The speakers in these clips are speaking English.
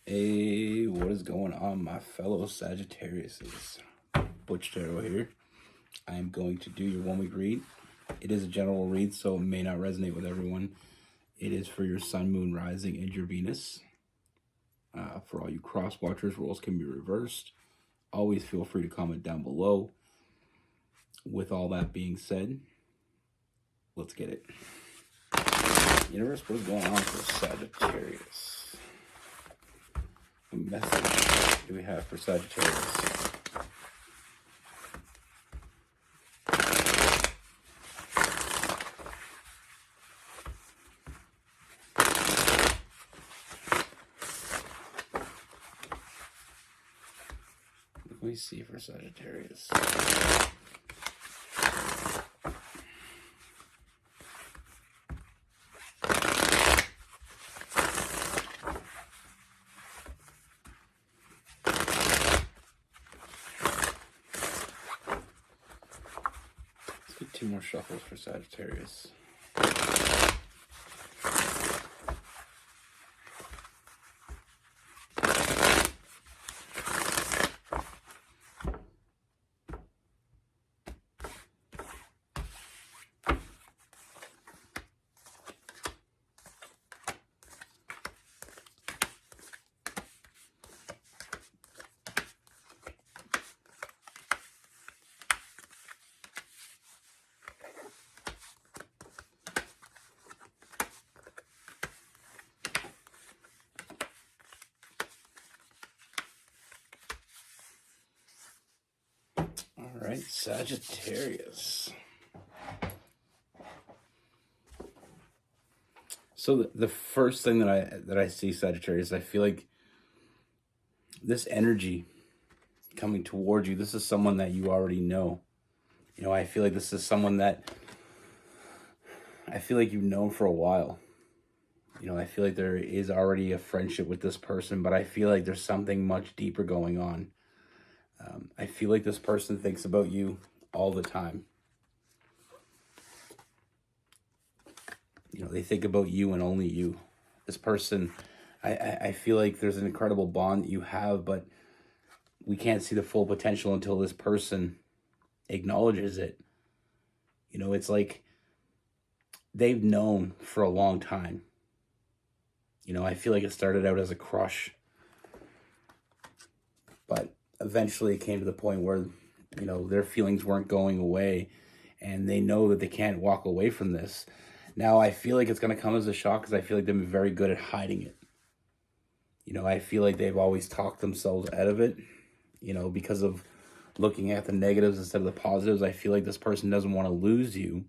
Hey, what is going on, my fellow Sagittariuses? Butch here. I am going to do your 1 week read. It is a general read, so it may not resonate with everyone. It is for your sun, moon, rising, and your Venus. For all you cross watchers, roles can be reversed. Always feel free to comment down below. With all that being said, let's get it. Universe, what is going on for Sagittarius? What message do we have for Sagittarius? What do we see for Sagittarius? Let's get 2 more shuffles for Sagittarius. All right, Sagittarius. So the first thing that I see, Sagittarius, I feel like this energy coming towards you, this is someone that you already know. You know, I feel like this is someone that I feel like you've known for a while. You know, I feel like there is already a friendship with this person, but I feel like there's something much deeper going on. I feel like this person thinks about you all the time. You know, they think about you and only you. This person, I feel like there's an incredible bond that you have, but we can't see the full potential until this person acknowledges it. You know, it's like they've known for a long time. You know, I feel like it started out as a crush, but eventually it came to the point where, you know, their feelings weren't going away and they know that they can't walk away from this. Now, I feel like it's going to come as a shock because I feel like they've been very good at hiding it. You know, I feel like they've always talked themselves out of it, you know, because of looking at the negatives instead of the positives. I feel like this person doesn't want to lose you.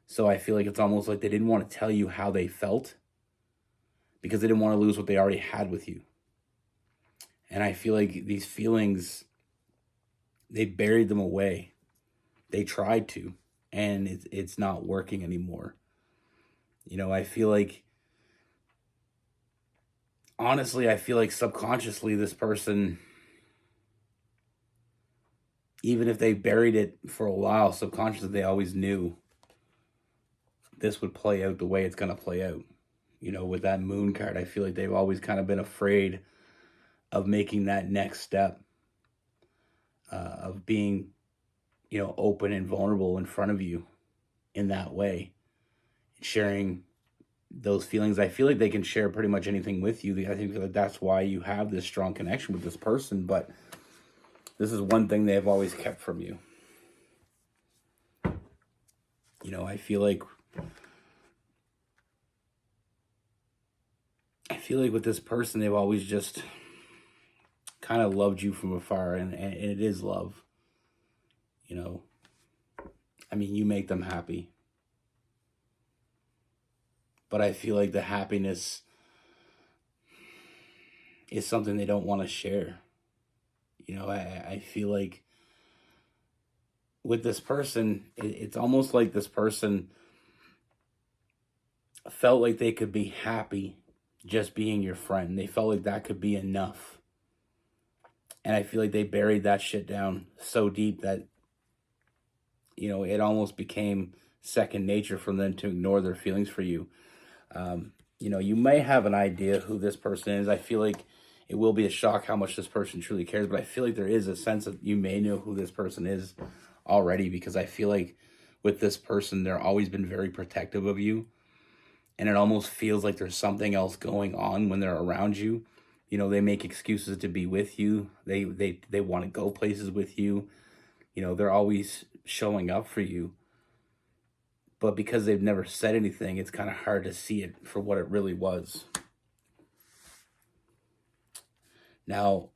So I feel like it's almost like they didn't want to tell you how they felt because they didn't want to lose what they already had with you. And I feel like these feelings, they buried them away. They tried to, and it's not working anymore. You know, I feel like, honestly, I feel like subconsciously this person, even if they buried it for a while, subconsciously they always knew this would play out the way it's going to play out. You know, with that moon card, I feel like they've always kind of been afraid of making that next step, of being, you know, open and vulnerable in front of you in that way, sharing those feelings. I feel like they can share pretty much anything with you. I think that that's why you have this strong connection with this person, but this is one thing they have always kept from you. You know, I feel like with this person, they've always just kind of loved you from afar, and it is love. You know, I mean, you make them happy. But I feel like the happiness is something they don't want to share. You know, I feel like with this person, it's almost like this person felt like they could be happy just being your friend. They felt like that could be enough. And I feel like they buried that shit down so deep that, you know, it almost became second nature for them to ignore their feelings for you. You know, you may have an idea who this person is. I feel like it will be a shock how much this person truly cares, but I feel like there is a sense that you may know who this person is already, because I feel like with this person, they're always been very protective of you, and it almost feels like there's something else going on when they're around you. You know, they make excuses to be with you. They want to go places with you. You know, they're always showing up for you. But because they've never said anything, it's kind of hard to see it for what it really was. Now,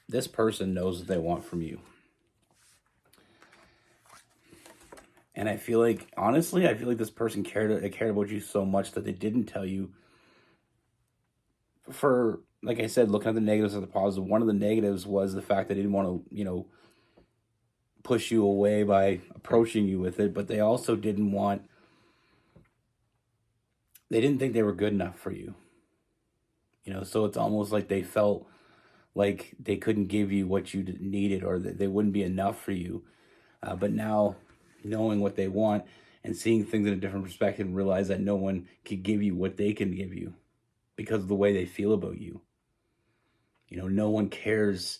this person knows what they want from you. And I feel like, honestly, I feel like this person cared about you so much that they didn't tell you. For, like I said, looking at the negatives and the positive, one of the negatives was the fact that they didn't want to, push you away by approaching you with it. But they also they didn't think they were good enough for you. So it's almost like they felt like they couldn't give you what you needed, or that they wouldn't be enough for you. But now, knowing what they want and seeing things in a different perspective, and realize that no one can give you what they can give you because of the way they feel about you. No one cares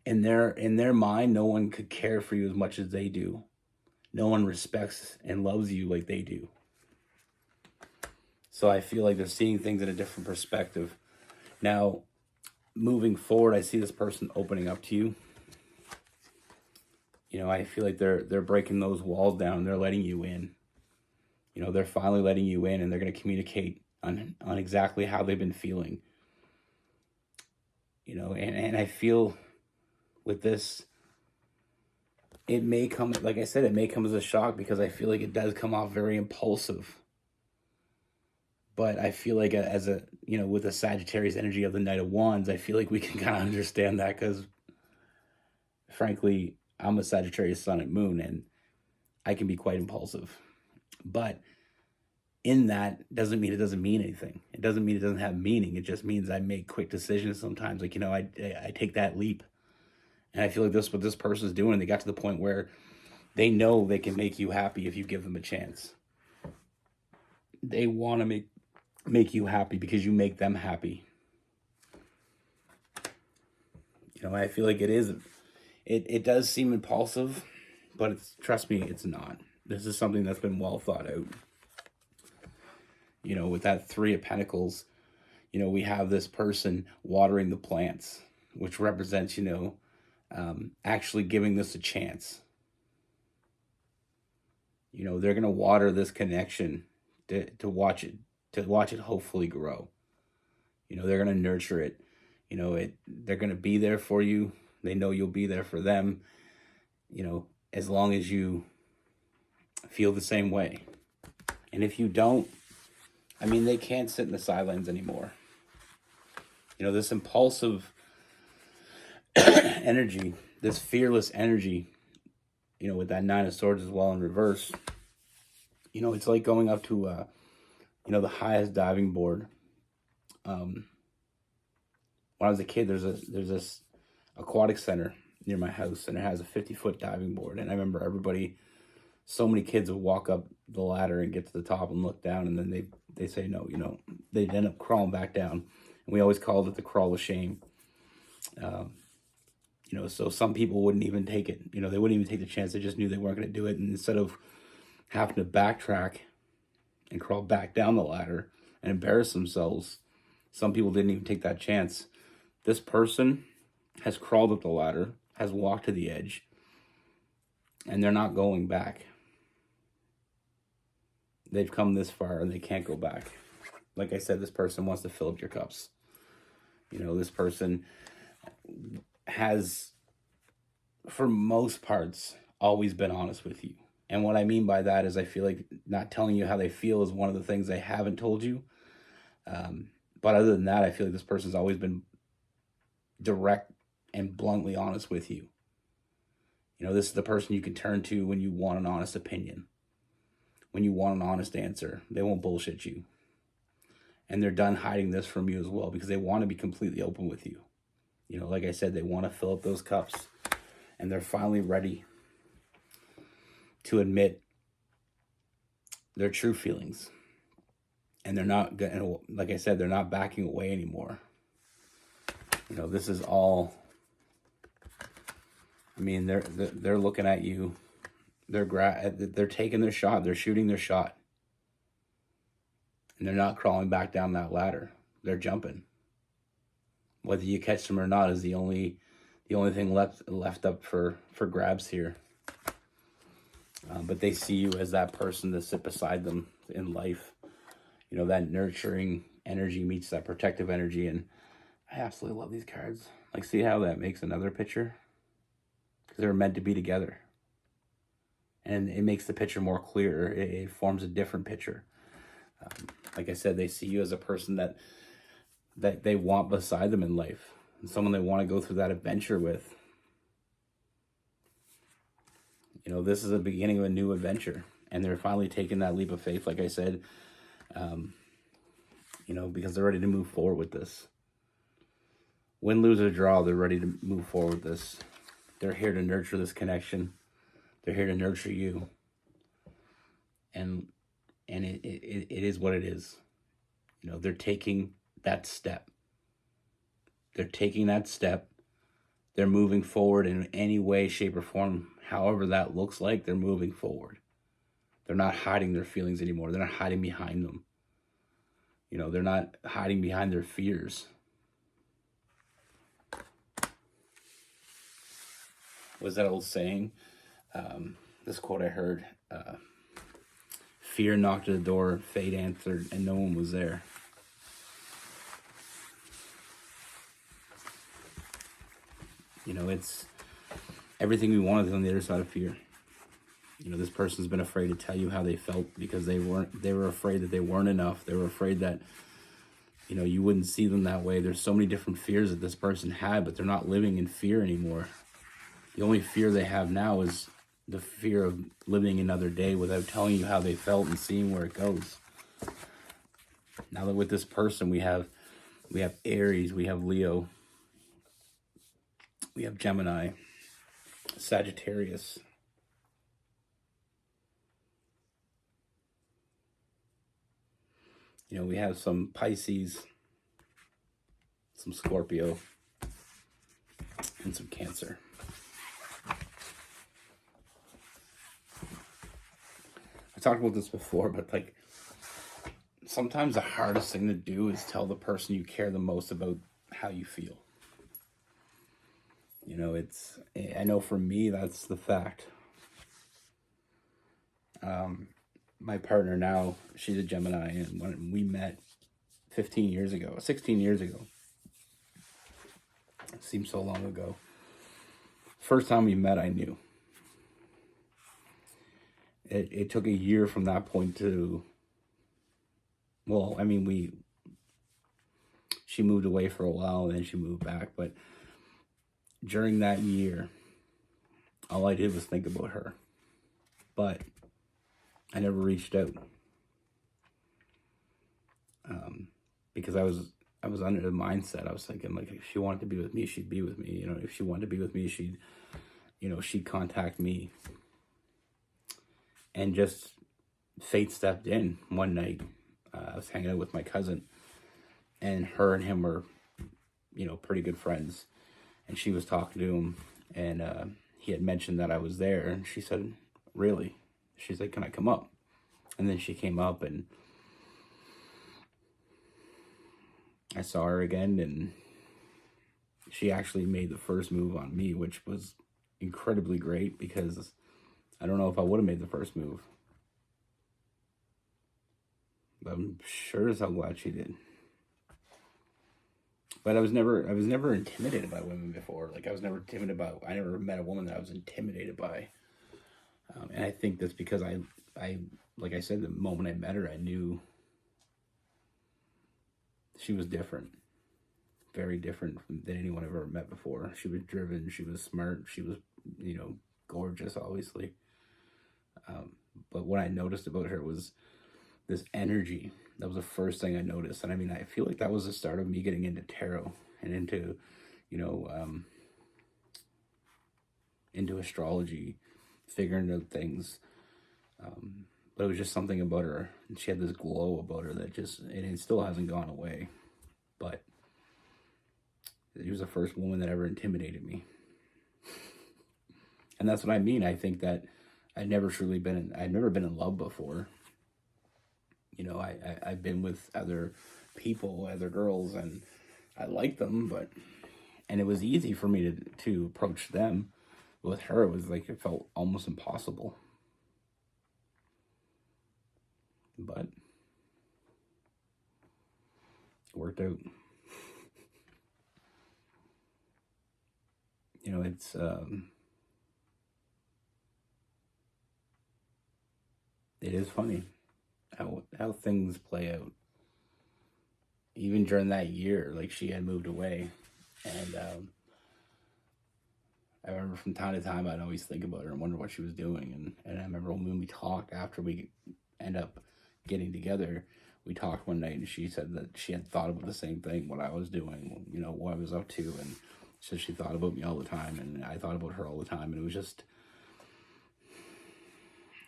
in their mind. No one could care for you as much as they do. No one respects and loves you like they do. So I feel like they're seeing things in a different perspective. Now, moving forward, I see this person opening up to you. I feel like they're breaking those walls down. They're letting you in. They're finally letting you in, and they're going to communicate on exactly how they've been feeling. And I feel with this, it may come, like I said, it may come as a shock, because I feel like it does come off very impulsive. But I feel like with the Sagittarius energy of the Knight of Wands, I feel like we can kind of understand that, because frankly, I'm a Sagittarius sun and moon, and I can be quite impulsive. But in that doesn't mean it doesn't mean anything. It doesn't mean it doesn't have meaning. It just means I make quick decisions sometimes. Like, I take that leap. And I feel like this what this person's doing. They got to the point where they know they can make you happy if you give them a chance. They want to make you happy because you make them happy. I feel like it does seem impulsive, but trust me, it's not. This is something that's been well thought out. With that Three of Pentacles, we have this person watering the plants, which represents, actually giving this a chance. They're going to water this connection to watch it hopefully grow. They're going to nurture it. They're going to be there for you. They know you'll be there for them, as long as you feel the same way. And if you don't, they can't sit in the sidelines anymore. This impulsive energy, this fearless energy, with that Nine of Swords as well in reverse, it's like going up to, the highest diving board. When I was a kid, there's this aquatic center near my house, and it has a 50-foot diving board. And I remember so many kids would walk up the ladder and get to the top and look down, and then they say no, they'd end up crawling back down. And we always called it the crawl of shame. So some people wouldn't even take it. They wouldn't even take the chance. They just knew they weren't going to do it. And instead of having to backtrack and crawl back down the ladder and embarrass themselves, some people didn't even take that chance. This person has crawled up the ladder, has walked to the edge, and they're not going back. They've come this far and they can't go back. Like I said, this person wants to fill up your cups. This person has, for most parts, always been honest with you. And what I mean by that is I feel like not telling you how they feel is one of the things they haven't told you. But other than that, I feel like this person's always been direct and bluntly honest with you. This is the person you can turn to when you want an honest opinion. When you want an honest answer. They won't bullshit you. And they're done hiding this from you as well, because they want to be completely open with you. Like I said, they want to fill up those cups, and they're finally ready to admit their true feelings. And they're not gonna, like I said, they're not backing away anymore. You know, this is all, I mean, they're looking at you. They're taking their shot. They're shooting their shot. And they're not crawling back down that ladder. They're jumping. Whether you catch them or not is the only thing left up for grabs here. But they see you as that person to sit beside them in life. You know, that nurturing energy meets that protective energy. And I absolutely love these cards. Like, see how that makes another picture? Because they're meant to be together. And it makes the picture more clear. It forms a different picture. Like I said, they see you as a person that they want beside them in life. And someone they want to go through that adventure with. You know, this is the beginning of a new adventure. And they're finally taking that leap of faith, like I said. You know, because they're ready to move forward with this. Win, lose, or draw, they're ready to move forward with this. They're here to nurture this connection. They're here to nurture you. And it is what it is. You know, they're taking that step. They're taking that step. They're moving forward in any way, shape, or form. However that looks like, they're moving forward. They're not hiding their feelings anymore. They're not hiding behind them. You know, they're not hiding behind their fears. Was that old saying? This quote I heard, fear knocked at the door, fate answered, and no one was there. You know, it's everything we want is on the other side of fear. You know, this person's been afraid to tell you how they felt because they were afraid that they weren't enough. They were afraid that, you know, you wouldn't see them that way. There's so many different fears that this person had, but they're not living in fear anymore. The only fear they have now is the fear of living another day without telling you how they felt and seeing where it goes. Now that with this person, we have Aries, we have Leo, we have Gemini, Sagittarius. You know, we have some Pisces, some Scorpio, and some Cancer. I talked about this before, but like, sometimes the hardest thing to do is tell the person you care the most about how you feel. You know, I know for me, that's the fact. My partner now, she's a Gemini, and when we met 16 years ago, it seems so long ago. First time we met, I knew. It took a year from that point to, well, I mean, she moved away for a while and then she moved back, but during that year, all I did was think about her, but I never reached out, because I was under the mindset. I was thinking, like, if she wanted to be with me, she'd be with me. You know, if she wanted to be with me, she'd contact me. And just fate stepped in one night. I was hanging out with my cousin, and her and him were, you know, pretty good friends. And she was talking to him, and he had mentioned that I was there, and she said, "Really?" She's like, "Can I come up?" And then she came up, and I saw her again, and she actually made the first move on me, which was incredibly great, because I don't know if I would have made the first move. But I'm sure as hell glad she did. But I was never intimidated by women before. Like, I never met a woman that I was intimidated by. And I think that's because I, like I said, the moment I met her, I knew she was different. Very different than anyone I've ever met before. She was driven, she was smart, she was, you know, gorgeous, obviously. But what I noticed about her was this energy. That was the first thing I noticed. And I mean, I feel like that was the start of me getting into tarot and into, you know, into astrology, figuring out things. But it was just something about her. And she had this glow about her that just, and it still hasn't gone away. But she was the first woman that ever intimidated me. And that's what I mean. I think that I'd never been in love before. You know, I've been with other people, other girls, and I liked them, and it was easy for me to approach them. With her, it was like, it felt almost impossible. But it worked out. You know, it's it is funny how things play out. Even during that year, like, she had moved away, and I remember from time to time I'd always think about her and wonder what she was doing. And I remember when we talked after we end up getting together, we talked one night, and she said that she had thought about the same thing, what I was doing, you know, what I was up to, and so she thought about me all the time, and I thought about her all the time, and it was just,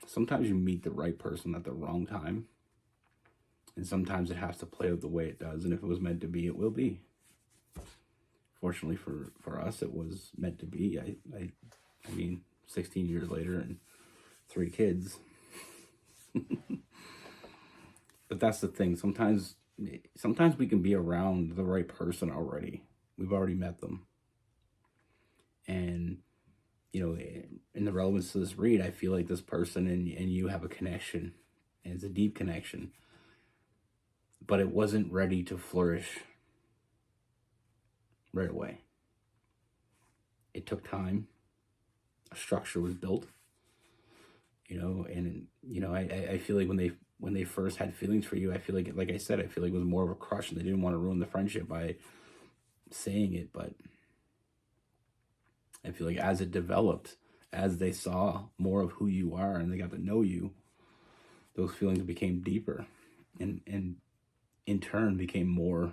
sometimes you meet the right person at the wrong time, and sometimes it has to play out the way it does, and if it was meant to be, it will be. Fortunately for us, it was meant to be. I mean, 16 years later and 3 kids. But that's the thing. Sometimes we can be around the right person already. We've already met them. And, you know, in the relevance to this read, I feel like this person and you have a connection. And it's a deep connection. But it wasn't ready to flourish right away. It took time. A structure was built. You know, and, you know, I feel like when they first had feelings for you, I feel like I said, I feel like it was more of a crush, and they didn't want to ruin the friendship by saying it. But I feel like as it developed, as they saw more of who you are and they got to know you, those feelings became deeper, and in turn became more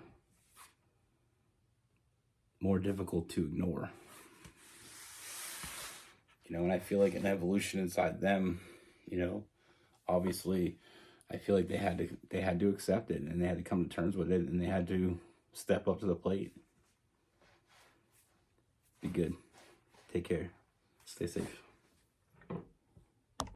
difficult to ignore. You know, and I feel like an evolution inside them, you know, obviously I feel like they had to accept it, and they had to come to terms with it, and they had to step up to the plate. Be good. Take care. Stay safe.